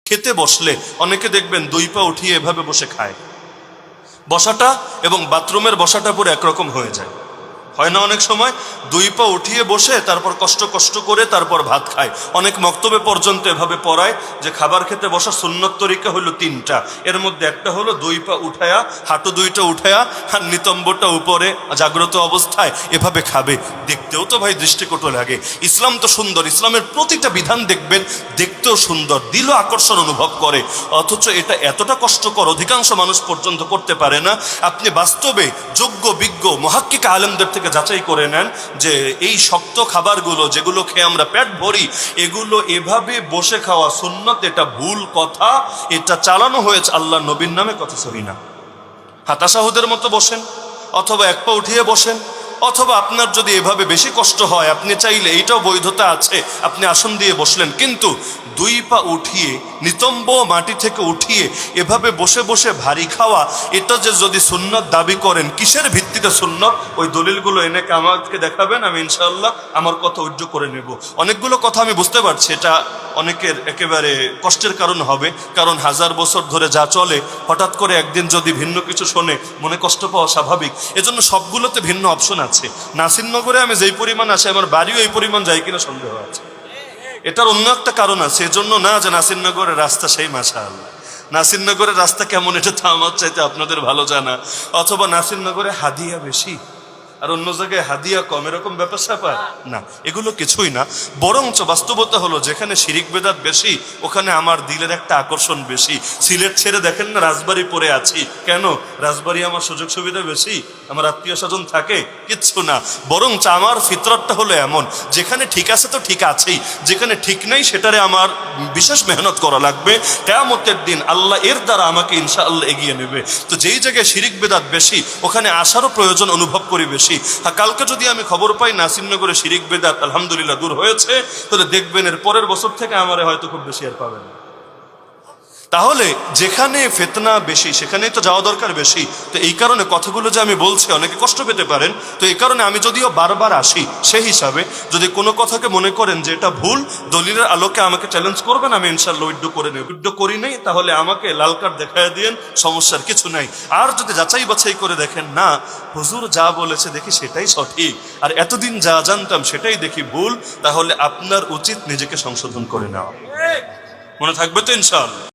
খেতে বসলে অনেকে দেখবেন দুই পা উঠিয়ে এভাবে বসে খায়। বসাটা এবং বাথরুমের বসাটা পুরো একরকম হয়ে যায়, হয় না? অনেক সময় দুই পা উঠিয়ে বসে তারপর কষ্ট কষ্ট করে তারপর ভাত খায়। অনেক মক্তবে পর্যন্ত এভাবে পড়ায় যে খাবার খেতে বসার সুন্নত তরিকা হলো তিনটা, এর মধ্যে একটা হলো দুই পা উঠায়া, হাঁটু দুইটা উঠায়া আর নিতম্বটা উপরে জাগ্রত অবস্থায় এভাবে খাবে। দেখতেও তো ভাই দৃষ্টিকটু লাগে। ইসলাম তো সুন্দর, ইসলামের প্রতিটা বিধান দেখবেন দেখতেও সুন্দর, দিলও আকর্ষণ অনুভব করে, অথচ এটা এতটা কষ্টকর অধিকাংশ মানুষ পর্যন্ত করতে পারে না। আপনি বাস্তবে যোগ্য বিজ্ঞ মুহাক্কিক আলেমদের থেকে যাচাই করে নেন যে এই শক্ত খাবারগুলো যেগুলো খেয়ে আমরা পেট ভরি, এগুলো এভাবে বসে খাওয়া সুন্নত, এটা ভুল কথা। এটা চালানো হয়েছে আল্লাহ নবীর নামে, কথা সহি না। হাতাশাহুদের মতো বসেন, অথবা এক পা উঠিয়ে বসেন, অথবা আপনার যদি এভাবে বেশি কষ্ট হয় আপনি চাইলে, এইটাও বৈধতা আছে, আপনি আসন দিয়ে বসলেন, কিন্তু দুই পা উঠিয়ে নিতম্ব মাটি থেকে উঠিয়ে এভাবে বসে বসে ভারী খাওয়া, এটা যে যদি সুন্নত দাবি করেন, কিসের ভিত্তিতে সুন্নত ওই দলিলগুলো এনে আমাকে দেখাবেন, আমি ইনশাআল্লাহ আমার কথা উজ্জ্ব করে নেব। অনেকগুলো কথা আমি বুঝতে পারছি এটা অনেকের একেবারে কষ্টের কারণ হবে, কারণ হাজার বছর ধরে যা চলে হঠাৎ করে একদিন যদি ভিন্ন কিছু শোনে মনে কষ্ট পাওয়া স্বাভাবিক। এজন্য সবগুলোতে ভিন্ন অপশন আছে। নাসিরনগরে আমি যেই পরিমাণ আসে, আমার বাড়িও এই পরিমাণ যায় কিনা সন্দেহ আছে। এটার অন্য একটা কারণ আছে, এজন্য না যে নাসিরনগরের রাস্তা সেই মাশাআল্লাহ। নাসিরনগরের রাস্তা কেমন এটা তো আমার চাইতে আপনাদের ভালো জানা। অথবা নাসিরনগরে হাদিয়া বেশি আর অন্য জায়গায় হাদিয়া কম, এরকম ব্যাপার স্যাপার না, এগুলো কিছুই না। বরঞ্চ বাস্তবতা হলো যেখানে শিরিক বেদাত বেশি ওখানে আমার দিলের একটা আকর্ষণ বেশি। সিলেট ছেড়ে দেখেন না রাজবাড়ি পড়ে আছি, কেন? রাজবাড়ি আমার সুযোগ সুবিধা বেশি, আমার আত্মীয় স্বজন থাকে, কিচ্ছু না। বরঞ্চ আমার ফিতরতটা হলো এমন, যেখানে ঠিক আছে তো ঠিক আছেই, যেখানে ঠিক নাই সেটারে আমার বিশেষ মেহনত করা লাগবে। কিয়ামতের দিন আল্লাহ এর দ্বারা আমাকে ইনশাআল্লাহ এগিয়ে নেবে। তো যেই জায়গায় শিরিক বেদাত বেশি ওখানে আসারও প্রয়োজন অনুভব করি বেশি। কালকে যদি আমি খবর পাই নাসিরনগরে শিরিক বেদাত আলহামদুলিল্লাহ দূর হয়েছে, তাহলে দেখবেন এর পরের বছর থেকে আমারে হয়তো খুব বেশি আর পাবেন। তাহলে যেখানে ফিতনা বেশি সেখানেই তো যাওয়া দরকার বেশি। তো এই কারণে কথাগুলো যে আমি বলছি অনেকে কষ্ট পেতে পারেন, তো এই কারণে আমি যদিও বারবার আসি, সেই হিসাবে যদি কোনো কথাকে মনে করেন যে এটা ভুল, দলিলের আলোকে আমাকে চ্যালেঞ্জ করবেন, আমি ইনশাআল্লাহ উইথড্র করে নেব। উইথড্র করি নাই তাহলে আমাকে লাল কার্ড দেখায় দিয়েন, সমস্যার কিছু নাই। আর যদি যাচাই বাছাই করে দেখেন না হুজুর যা বলেছে দেখি সেটাই সঠিক, আর এতদিন যা জানতাম সেটাই দেখি ভুল, তাহলে আপনার উচিত নিজেকে সংশোধন করে নেওয়া। মনে থাকবে তো ইনশাআল্লাহ?